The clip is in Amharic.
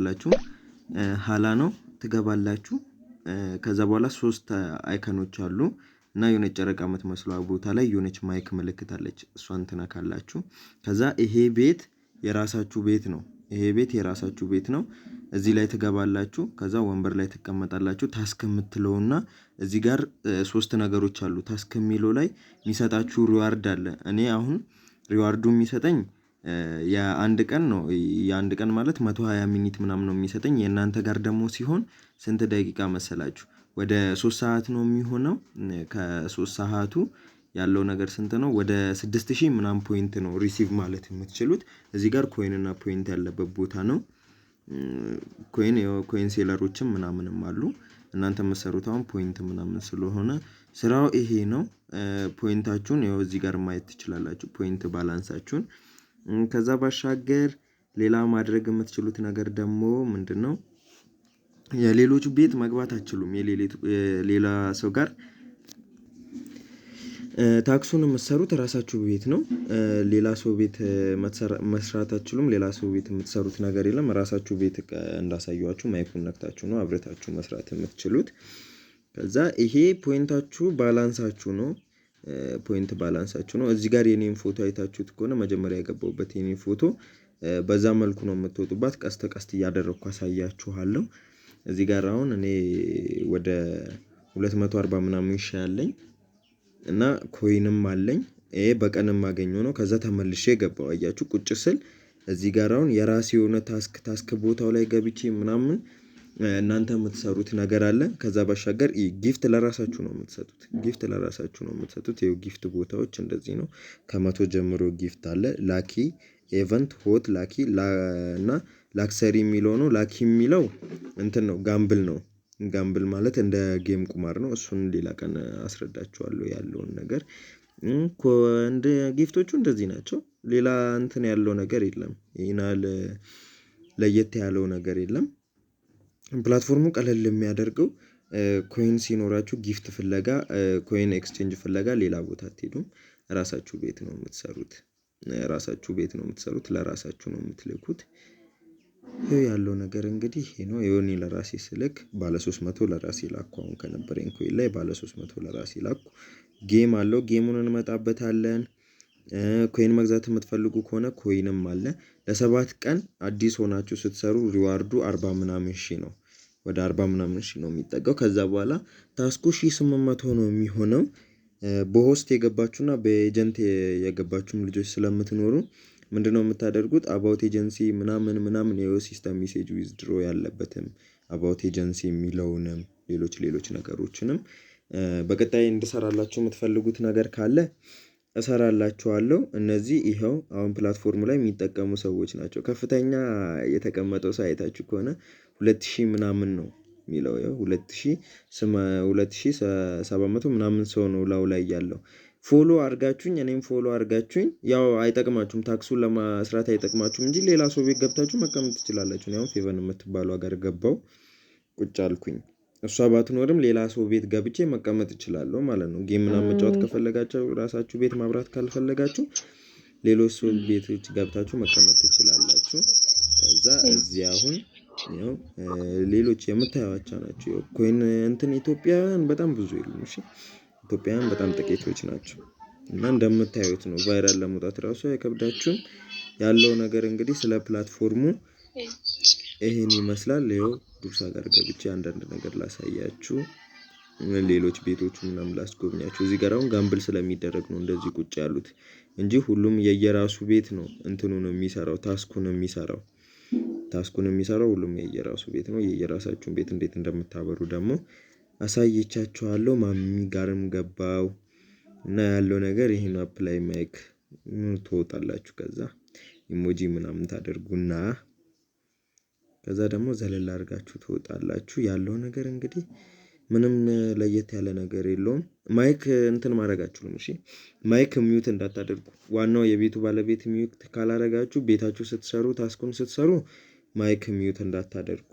ላችሁ ኋላ ነው ትገባላችሁ። ከዛ በኋላ 3 አይከኖች አሉ እና የሆነች ጨረቃ የምትመስለው ቦታ ላይ የሆነች ማይክ ምልክት አለች። እሷን ትነካላችሁ። ከዛ ይሄ ቤት የራሳችሁ ቤት ነው። ይሄ ቤት የራሳችሁ ቤት ነው። እዚህ ላይ ትገባላችሁ። ከዛ ወንበር ላይ ትቀመጣላችሁ። ታስክ የምትለውና እዚህ ጋር 3 ነገሮች አሉ። ታስክ የሚለው ላይ የሚሰጣችሁ ሪዋርድ አለ። እኔ አሁን ሪዋርዱ የሚሰጠኝ የአንድ ቀን ነው። የአንድ ቀን ማለት 120 ሚኒት ምናምን ነው የሚሰጠኝ። የእናንተ ጋር ደግሞ ሲሆን ስንት ደቂቃ መሰላችሁ? ወደ 3 ሰዓት ነው የሚሆነው። ከ3 ሰዓቱ ያለው ነገር ስንት ነው? ወደ 6000 ምናምን ፖይንት ነው ሪሲቭ ማለት የምትችሉት። እዚህ ጋር ኮይን እና ፖይንት ያለበት ቦታ ነው። ኮይን ሴለሮችም ምናምንም አሉ። እናንተ የምትሰሩት አሁን ፖይንት ምናምን ስለሆነ ስራው ይሄ ነው። ፖይንታችሁን ያው እዚህ ጋር ማየት ትችላላችሁ። ፖይንት ባላንሳችሁን። ከዛ ባሻገር ሌላ ማድረግ የምትችሉት ነገር ደግሞ ምንድነው? የሌሎች ቤት መግባት አትችሉም። የሌላ ሰው ጋር ታክሱን የምትሰሩት ራሳችሁ ቤት ነው። ሌላ ሰው ቤት መስራት አትችሉም። ሌላ ሰው ቤት የምትሰሩት ነገር የለም። ራሳችሁ ቤት እንዳሳየኋችሁ ማይኩን ነክታችሁ ነው አብረታችሁ መስራት የምትችሉት። ከዛ ይሄ ፖይንታችሁ ባላንሳችሁ ነው። ፖይንት ባላንሳችሁ ነው። እዚህ ጋር የኔን ፎቶ አይታችሁት ከሆነ መጀመሪያ የገባሁበት የኔን ፎቶ በዛ መልኩ ነው የምትወጡባት። ቀስት እያደረኩ አሳያችኋለሁ። እዚህ ጋር አሁን እኔ ወደ 240 ምናምን ይሻለኝ እና ኮይንም አለኝ። ይሄ በቀን የማገኘው ነው። ከዛ ተመልሼ ገባሁ። አያችሁ ቁጭ ስል እዚህ ጋር አሁን የራሴ የሆነ ታስክ ቦታው ላይ ገብቼ ምናምን እናንተ የምትሰሩት ነገር አለ። ከዛ ባሻገር ጊፍት ለራሳችሁ ነው የምትሰጡት። ጊፍት ለራሳችሁ ነው የምትሰጡት። ይሄው ጊፍት ቦታዎች እንደዚህ ነው። ከ100 ጀምሮ ጊፍት አለ። ላኪ ኤቨንት ሆት ላኪ እና ላክሰሪ የሚለው ነው። ላኪ የሚለው እንትን ነው ጋምብል ነው። ጋምብል ማለት እንደ ጌም ቁማር ነው። እሱን ሌላ ቀን አስረዳችኋለሁ ያለውን ነገር። እንደ ጊፍቶቹ እንደዚህ ናቸው። ሌላ እንትን ያለው ነገር የለም። ይናል ለየት ያለው ነገር የለም። ፕላትፎርሙ ቀለል የሚያደርገው ኮይን ሲኖራችሁ ጊፍት ፍለጋ ኮይን ኤክስቼንጅ ፍለጋ ሌላ ቦታ አትሄዱም። ራሳችሁ ቤት ነው የምትሰሩት። ራሳችሁ ቤት ነው የምትሰሩት። ለራሳችሁ ነው የምትልኩት። ይሄ ያለው ነገር እንግዲህ ይሄ ነው። የኔ ለራሴ ስልክ ባለ 300 ለራሴ ላኩ። አሁን ከነበረኝ ኮይን ላይ ባለ 300 ለራሴ ላኩ። ጌም አለው። ጌሙን እንመጣበታለን። ኮይን መግዛት የምትፈልጉ ከሆነ ኮይንም አለ። ለ7 ቀን አዲስ ሆናችሁ ስትሰሩ ሪዋርዱ 40 ምናምን ሺህ ነው። ወደ 40 ምናምን ሺህ ነው የሚጠጋው። ከዛ በኋላ ታስኩ 1800 ነው የሚሆነው። በሆስት የገባችሁና በኤጀንት የገባችሁም ልጆች ስለምትኖሩ ምንድነው የምታደርጉት? አባውት ኤጀንሲ ምናምን የው ሲስተም ሜሴጅ ዊዝድሮ ያለበትም አባውት ኤጀንሲ የሚለውንም ሌሎች ነገሮችንም በቀጣይ እንድሰራላችሁ የምትፈልጉት ነገር ካለ እሰራላችኋለሁ። እነዚህ ይኸው አሁን ፕላትፎርሙ ላይ የሚጠቀሙ ሰዎች ናቸው። ከፍተኛ የተቀመጠው ሳይታችሁ ከሆነ 2000 ምናምን ነው የሚለው። ያው 2700 ምናምን ሰው ነው ላው ላይ ያለው። ፎሎ አድርጋችሁኝ እኔም ፎሎ አድርጋችሁኝ ያው አይጠቅማችሁም። ታክሱን ለማስራት አይጠቅማችሁም እንጂ ሌላ ሰው ቤት ገብታችሁ መቀመጥ ትችላላችሁ። እኔ አሁን ፌቨን የምትባለው ሀገር ገባው ቁጭ አልኩኝ። እሷ ባትኖርም ሌላ ሰው ቤት ገብቼ መቀመጥ እችላለሁ ማለት ነው። ጌም ምናምን መጫወት ከፈለጋችሁ ራሳችሁ ቤት ማብራት ካልፈለጋችሁ ሌሎች ሰው ቤቶች ገብታችሁ መቀመጥ ትችላላችሁ። ከዛ እዚህ አሁን ያው ሌሎች የምታዩዋቸው ናቸው። ኮይን እንትን ኢትዮጵያውያን በጣም ብዙ የሉም። እሺ ኢትዮጵያውያን በጣም ጥቂቶች ናቸው። እና እንደምታዩት ነው። ቫይራል ለመውጣት ራሱ አይከብዳችሁም። ያለው ነገር እንግዲህ ስለ ፕላትፎርሙ ይሄን ይመስላል። ይኸው ዱርሳ ጋር ገብቼ አንዳንድ ነገር ላሳያችሁ። ሌሎች ቤቶቹ ምናምን ላስጎብኛችሁ። እዚህ ጋር አሁን ጋምብል ስለሚደረግ ነው እንደዚህ ቁጭ ያሉት እንጂ ሁሉም የየራሱ ቤት ነው እንትኑን የሚሰራው ታስኩን የሚሰራው ሁሉም የየራሱ ቤት ነው። የየራሳችሁን ቤት እንዴት እንደምታበሩ ደግሞ አሳይቻችኋለሁ። ማሚ ጋርም ገባው እና ያለው ነገር ይሄን አፕላይ ማይክ ትወጣላችሁ። ከዛ ኢሞጂ ምናምን ታደርጉና ከዛ ደግሞ ዘለል አድርጋችሁ ትወጣላችሁ። ያለው ነገር እንግዲህ ምንም ለየት ያለ ነገር የለውም። ማይክ እንትን ማድረጋችሁም እሺ ማይክ ሚዩት እንዳታደርጉ። ዋናው የቤቱ ባለቤት ሚዩት ካላደረጋችሁ ቤታችሁ ስትሰሩ ታስኩን ስትሰሩ ማይክ ሚዩት እንዳታደርጉ።